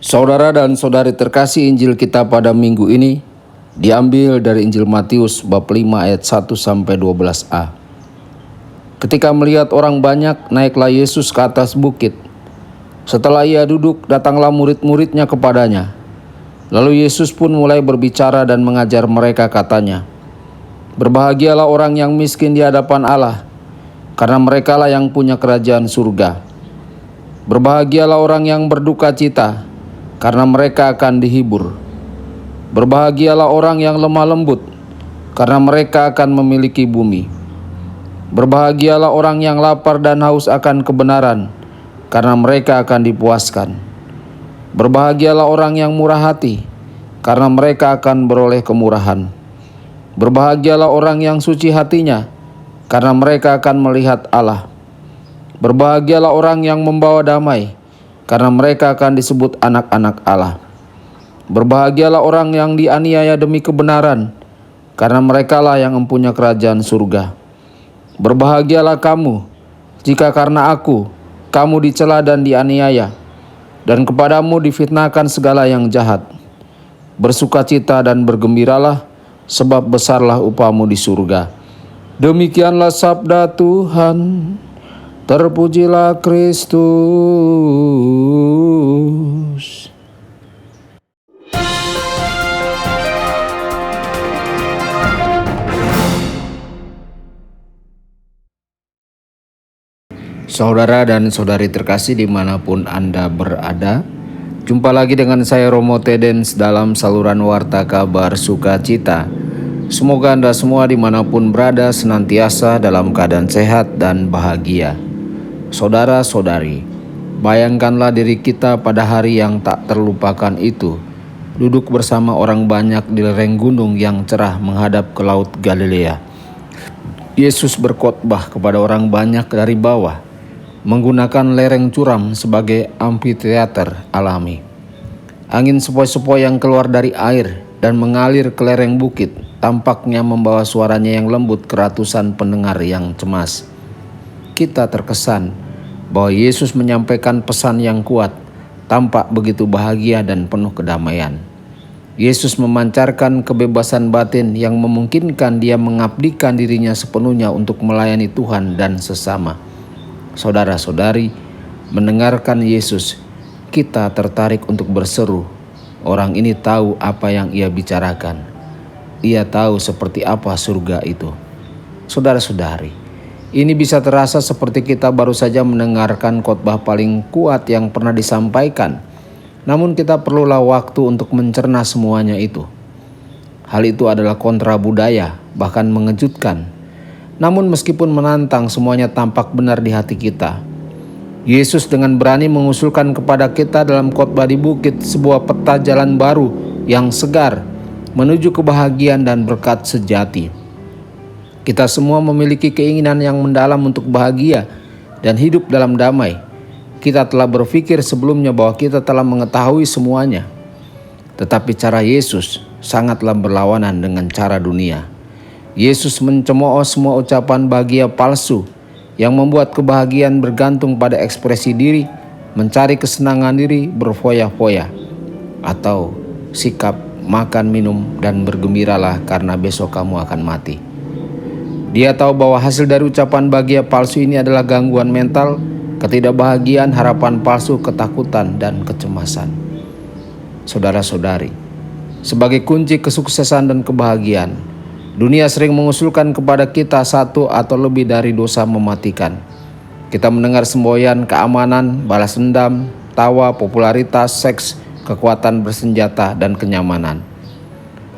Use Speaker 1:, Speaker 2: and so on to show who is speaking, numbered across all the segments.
Speaker 1: Saudara dan saudari terkasih, Injil kita pada minggu ini diambil dari Injil Matius bab 5 ayat 1 sampai 12a. Ketika melihat orang banyak, naiklah Yesus ke atas bukit. Setelah ia duduk, datanglah murid-muridnya kepadanya. Lalu Yesus pun mulai berbicara dan mengajar mereka, katanya, "Berbahagialah orang yang miskin di hadapan Allah, karena merekalah yang punya kerajaan surga. Berbahagialah orang yang berduka cita, karena mereka akan dihibur. Berbahagialah orang yang lemah lembut, karena mereka akan memiliki bumi. Berbahagialah orang yang lapar dan haus akan kebenaran, karena mereka akan dipuaskan. Berbahagialah orang yang murah hati, karena mereka akan beroleh kemurahan. Berbahagialah orang yang suci hatinya, karena mereka akan melihat Allah. Berbahagialah orang yang membawa damai, karena mereka akan disebut anak-anak Allah. Berbahagialah orang yang dianiaya demi kebenaran, karena merekalah yang mempunyai kerajaan surga. Berbahagialah kamu, jika karena aku, kamu dicela dan dianiaya, dan kepadamu difitnahkan segala yang jahat. Bersukacita dan bergembiralah, sebab besarlah upahmu di surga." Demikianlah sabda Tuhan. Terpujilah Kristus. Saudara dan saudari terkasih dimanapun Anda berada, jumpa lagi dengan saya Romo Tedens dalam saluran Warta Kabar Sukacita. Semoga Anda semua dimanapun berada senantiasa dalam keadaan sehat dan bahagia. Saudara-saudari, bayangkanlah diri kita pada hari yang tak terlupakan itu, duduk bersama orang banyak di lereng gunung yang cerah menghadap ke Laut Galilea. Yesus berkhotbah kepada orang banyak dari bawah, menggunakan lereng curam sebagai amfiteater alami. Angin sepoi-sepoi yang keluar dari air dan mengalir ke lereng bukit tampaknya membawa suaranya yang lembut ke ratusan pendengar yang cemas. Kita terkesan bahwa Yesus menyampaikan pesan yang kuat, tampak begitu bahagia dan penuh kedamaian. Yesus memancarkan kebebasan batin yang memungkinkan dia mengabdikan dirinya sepenuhnya untuk melayani Tuhan dan sesama. Saudara-saudari, mendengarkan Yesus, kita tertarik untuk berseru. Orang ini tahu apa yang ia bicarakan. Ia tahu seperti apa surga itu. Saudara-saudari, ini bisa terasa seperti kita baru saja mendengarkan khotbah paling kuat yang pernah disampaikan. Namun kita perlulah waktu untuk mencerna semuanya itu. Hal itu adalah kontra budaya, bahkan mengejutkan. Namun meskipun menantang, semuanya tampak benar di hati kita. Yesus dengan berani mengusulkan kepada kita dalam khotbah di bukit sebuah peta jalan baru yang segar menuju kebahagiaan dan berkat sejati. Kita semua memiliki keinginan yang mendalam untuk bahagia dan hidup dalam damai. Kita telah berpikir sebelumnya bahwa kita telah mengetahui semuanya. Tetapi cara Yesus sangatlah berlawanan dengan cara dunia. Yesus mencemooh semua ucapan bahagia palsu yang membuat kebahagiaan bergantung pada ekspresi diri, mencari kesenangan diri, berfoya-foya, atau sikap makan, minum, dan bergembiralah karena besok kamu akan mati. Dia tahu bahwa hasil dari ucapan bahagia palsu ini adalah gangguan mental, ketidakbahagiaan, harapan palsu, ketakutan, dan kecemasan. Saudara-saudari, sebagai kunci kesuksesan dan kebahagiaan, dunia sering mengusulkan kepada kita satu atau lebih dari dosa mematikan. Kita mendengar semboyan keamanan, balas dendam, tawa, popularitas, seks, kekuatan bersenjata, dan kenyamanan.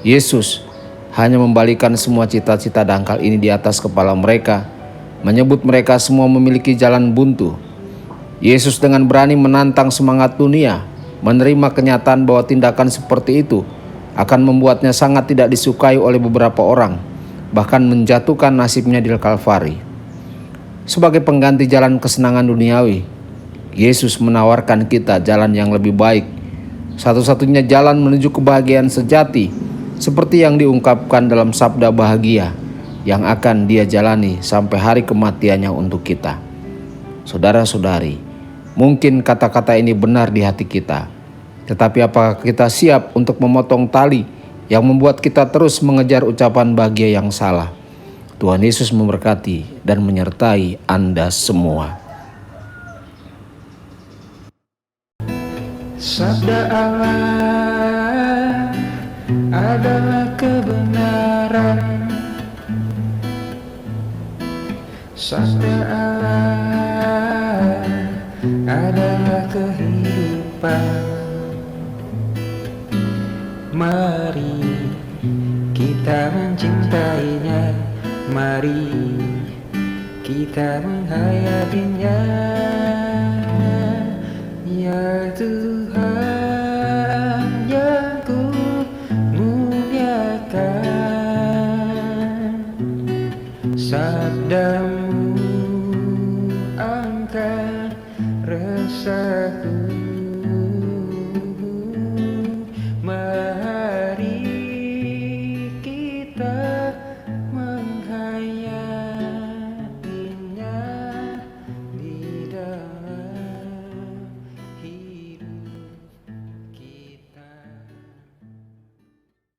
Speaker 1: Yesus hanya membalikan semua cita-cita dangkal ini di atas kepala mereka, menyebut mereka semua memiliki jalan buntu. Yesus dengan berani menantang semangat dunia, menerima kenyataan bahwa tindakan seperti itu akan membuatnya sangat tidak disukai oleh beberapa orang, bahkan menjatuhkan nasibnya di Kalvari. Sebagai pengganti jalan kesenangan duniawi, Yesus menawarkan kita jalan yang lebih baik, satu-satunya jalan menuju kebahagiaan sejati, seperti yang diungkapkan dalam sabda bahagia yang akan dia jalani sampai hari kematiannya untuk kita. Saudara-saudari, mungkin kata-kata ini benar di hati kita, Tetapi apakah kita siap untuk memotong tali yang membuat kita terus mengejar ucapan bahagia yang salah? Tuhan Yesus memberkati dan menyertai Anda semua.
Speaker 2: Sabda Allah adalah kebenaran. Sabda Allah adalah kehidupan. Mari kita mencintainya, mari kita menghayatinya. Ya Tuhan yang ku muliakan, sabdamu angkat resahku.